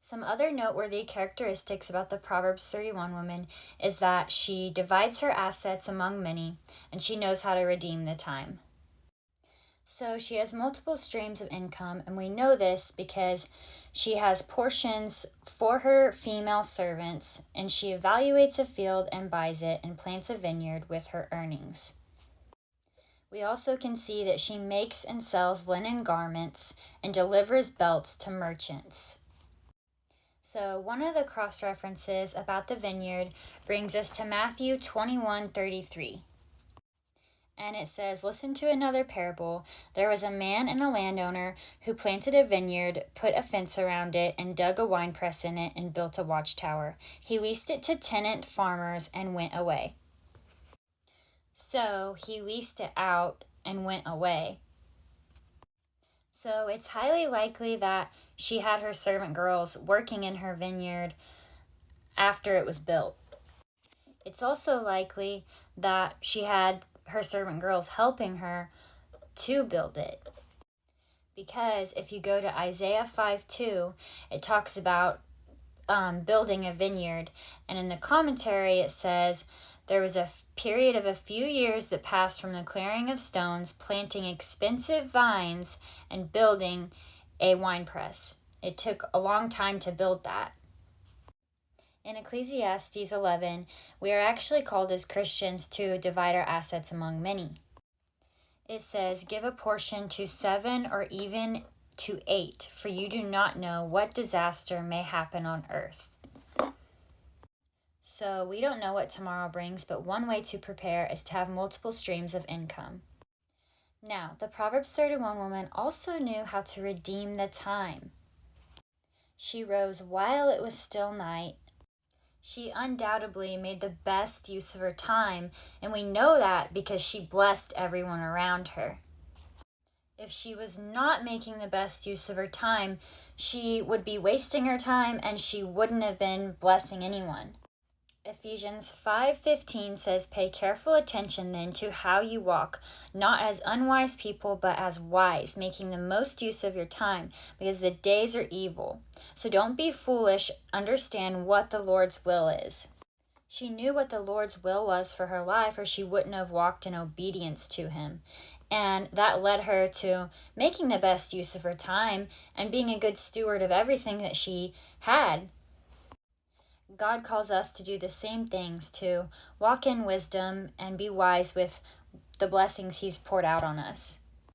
Some other noteworthy characteristics about the Proverbs 31 woman is that she divides her assets among many, and she knows how to redeem the time. So she has multiple streams of income, and we know this because she has portions for her female servants, and she evaluates a field and buys it and plants a vineyard with her earnings. We also can see that she makes and sells linen garments and delivers belts to merchants. So one of the cross-references about the vineyard brings us to Matthew 21:33. And it says, "Listen to another parable. There was a man and a landowner who planted a vineyard, put a fence around it, and dug a winepress in it, and built a watchtower. He leased it to tenant farmers and went away." So he leased it out and went away. So it's highly likely that she had her servant girls working in her vineyard after it was built. It's also likely that she had her servant girls helping her to build it. Because if you go to Isaiah 5:2, it talks about building a vineyard. And in the commentary it says, "There was a period of a few years that passed from the clearing of stones, planting expensive vines, and building a winepress." It took a long time to build that. In Ecclesiastes 11, we are actually called as Christians to divide our assets among many. It says, "Give a portion to 7 or even to 8, for you do not know what disaster may happen on earth." So we don't know what tomorrow brings, but one way to prepare is to have multiple streams of income. Now, the Proverbs 31 woman also knew how to redeem the time. She rose while it was still night. She undoubtedly made the best use of her time, and we know that because she blessed everyone around her. If she was not making the best use of her time, she would be wasting her time and she wouldn't have been blessing anyone. Ephesians 5:15 says, "Pay careful attention then to how you walk, not as unwise people, but as wise, making the most use of your time, because the days are evil. So don't be foolish, understand what the Lord's will is." She knew what the Lord's will was for her life, or she wouldn't have walked in obedience to him. And that led her to making the best use of her time and being a good steward of everything that she had. God calls us to do the same things, to walk in wisdom and be wise with the blessings he's poured out on us.